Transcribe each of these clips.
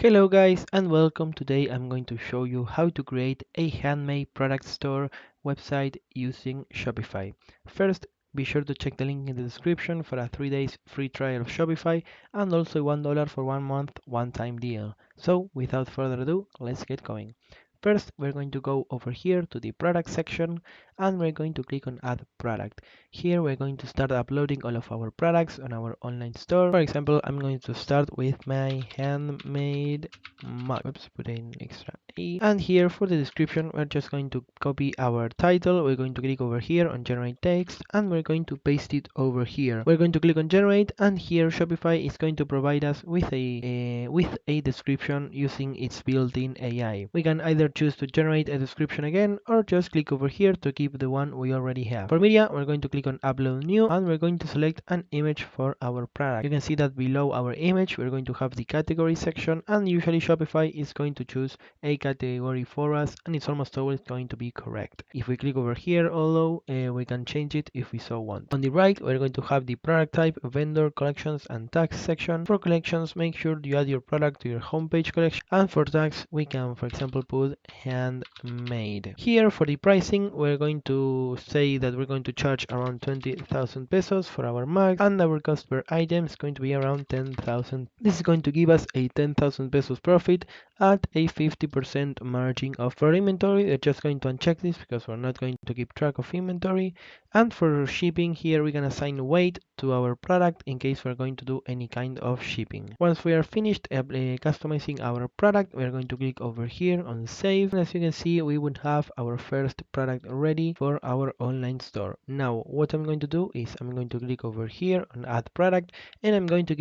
Hello guys and welcome. Today I'm going to show you how to create a handmade product store website using Shopify. First, be sure to check the link in the description for a 3 days free trial of Shopify and also $1 for 1 month one-time deal. So without further ado, let's get going. First, we're going to go over here to the product section and we're going to click on add product. Here we're going to start uploading all of our products on our online store. For example, I'm going to start with my handmade mug. Oops, put in extra E. And here for the description, we're just going to copy our title. We're going to click over here on generate text and we're going to paste it over here. We're going to click on generate and here Shopify is going to provide us with a description using its built-in AI. We can either choose to generate a description again or just click over here to keep the one we already have. For media, we're going to click on upload new and we're going to select an image for our product. You can see that below our image we're going to have the category section and usually Shopify is going to choose a category for us and it's almost always going to be correct. If we click over here, although we can change it if we so want. On the right we're going to have the product type, vendor, collections and tags section. For collections, make sure you add your product to your homepage collection, and for tags we can for example put handmade. Here for the pricing we're going to say that we're going to charge around 20,000 pesos for our mug and our cost per item is going to be around 10,000. This is going to give us a 10,000 pesos profit at a 50% margin of our inventory. We're just going to uncheck this because we're not going to keep track of inventory. And for shipping, here we can assign weight to our product in case we're going to do any kind of shipping. Once we are finished customizing our product, we're going to click over here on save. And as you can see, we would have our first product ready for our online store. Now, what I'm going to do is I'm going to click over here on add product and I'm going to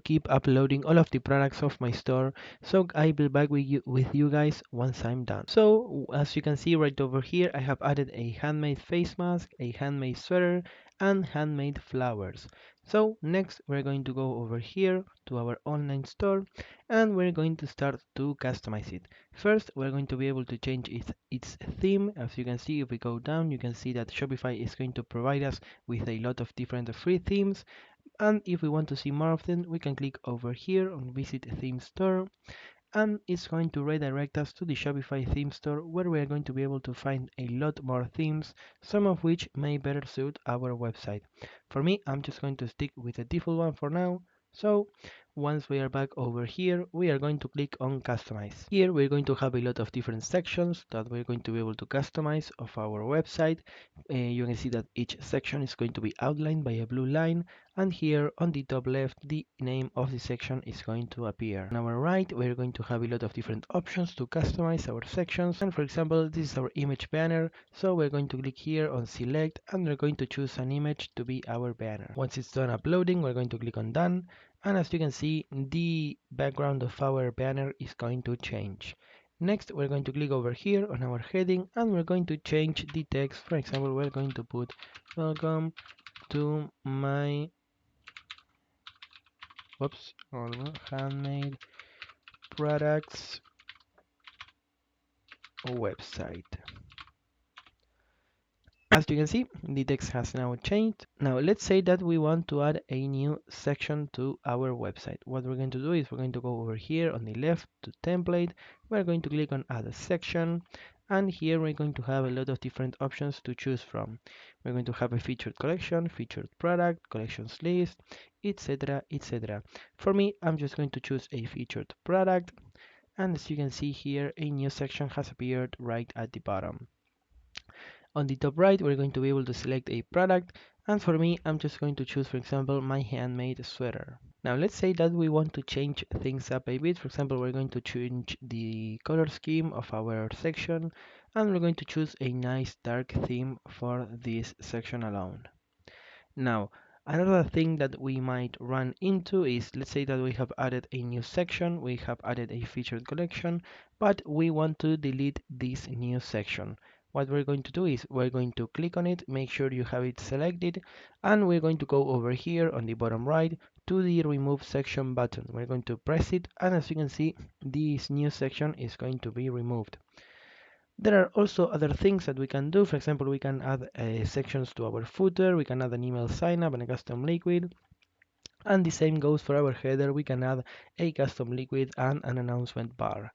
keep uploading all of the products of my store, so I will back with you guys once I'm done. So as you can see right over here, I have added a handmade face mask, a handmade sweater and handmade flowers. So next we're going to go over here to our online store and we're going to start to customize it. First we're going to be able to change its theme. As you can see, if we go down, you can see that Shopify is going to provide us with a lot of different free themes. And if we want to see more of them, we can click over here on visit theme store and it's going to redirect us to the Shopify theme store where we are going to be able to find a lot more themes, some of which may better suit our website. For me, I'm just going to stick with the default one for now. So once we are back over here, we are going to click on customize. Here we're going to have a lot of different sections that we're going to be able to customize of our website. You can see that each section is going to be outlined by a blue line, and here on the top left the name of the section is going to appear. On our right we're going to have a lot of different options to customize our sections, and for example this is our image banner, so we're going to click here on select and we're going to choose an image to be our banner. Once it's done uploading, we're going to click on done, and as you can see the background of our banner is going to change. Next we're going to click over here on our heading and we're going to change the text. For example, we're going to put welcome to my handmade products website. As you can see, the text has now changed. Now let's say that we want to add a new section to our website. What we're going to do is we're going to go over here on the left to template. We're going to click on add a section, and here we're going to have a lot of different options to choose from. We're going to have a featured collection, featured product, collections list, etc, etc. For me, I'm just going to choose a featured product, and as you can see here, a new section has appeared right at the bottom. On the top right, we're going to be able to select a product, and for me, I'm just going to choose, for example, my handmade sweater. Now let's say that we want to change things up a bit. For example, we're going to change the color scheme of our section, and we're going to choose a nice dark theme for this section alone. Now, another thing that we might run into is, let's say that we have added a new section, we have added a featured collection, but we want to delete this new section. What we're going to do is we're going to click on it, make sure you have it selected, and we're going to go over here on the bottom right to the remove section button. We're going to press it, and as you can see, this new section is going to be removed. There are also other things that we can do. For example, we can add sections to our footer, we can add an email sign up and a custom liquid, And the same goes for our header. We can add a custom liquid and an announcement bar.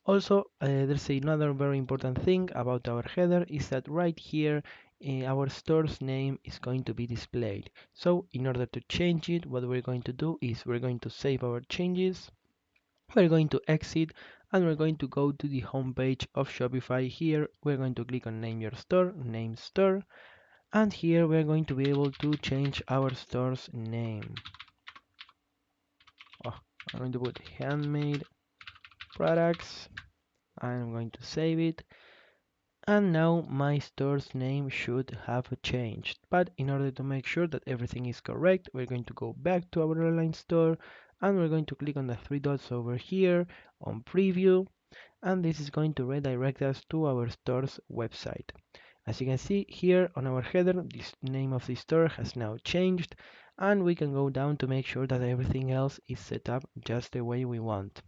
Also, there's another very important thing about our header is that right here our store's name is going to be displayed. So in order to change it, what we're going to do is we're going to save our changes, we're going to exit, and we're going to go to the home page of Shopify. Here we're going to click on name your store, name store, and here we're going to be able to change our store's name. Oh, I'm going to put handmade products. I'm going to save it. And now my store's name should have changed. But in order to make sure that everything is correct, we're going to go back to our online store and we're going to click on the three dots over here on preview, and this is going to redirect us to our store's website. As you can see here on our header, this name of the store has now changed, and we can go down to make sure that everything else is set up just the way we want.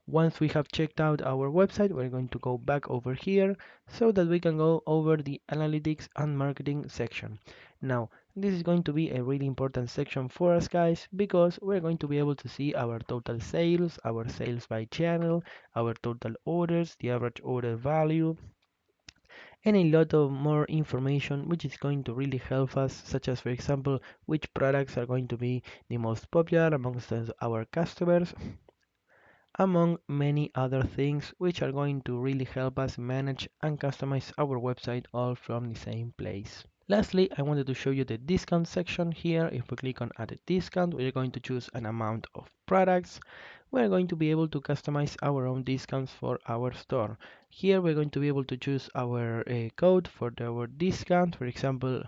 Once we have checked out our website, we're going to go back over here so that we can go over the analytics and marketing section. Now, this is going to be a really important section for us, guys, because we're going to be able to see our total sales, our sales by channel, our total orders, the average order value, and a lot of more information which is going to really help us, such as, for example, which products are going to be the most popular amongst our customers, among many other things which are going to really help us manage and customize our website all from the same place. Lastly, I wanted to show you the discount section here. If we click on add a discount, we're going to choose an amount of products. We're going to be able to customize our own discounts for our store. Here we're going to be able to choose our code for our discount. For example,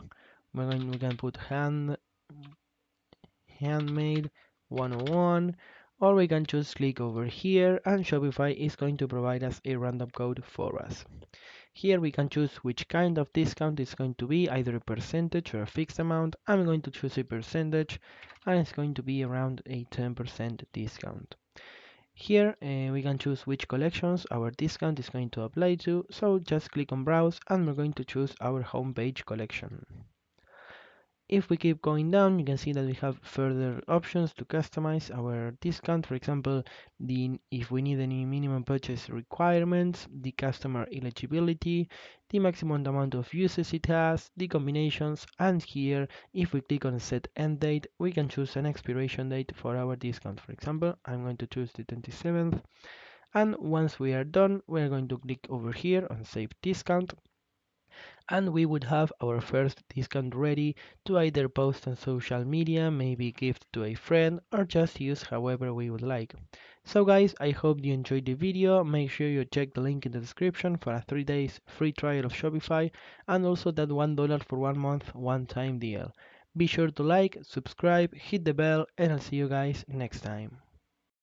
we can put handmade 101, or we can just click over here and Shopify is going to provide us a random code for us. Here we can choose which kind of discount it's going to be, either a percentage or a fixed amount. I'm going to choose a percentage, and it's going to be around a 10% discount. Here we can choose which collections our discount is going to apply to, so just click on browse and we're going to choose our homepage collection. If we keep going down, you can see that we have further options to customize our discount. For example, if we need any minimum purchase requirements, the customer eligibility, the maximum amount of uses it has, the combinations, and here, if we click on set end date, we can choose an expiration date for our discount. For example, I'm going to choose the 27th, and once we are done, we're going to click over here on save discount, and we would have our first discount ready to either post on social media, maybe gift to a friend, or just use however we would like. So guys, I hope you enjoyed the video. Make sure you check the link in the description for a 3 days free trial of Shopify, and also that $1 for 1 month one-time deal. Be sure to like, subscribe, hit the bell, and I'll see you guys next time.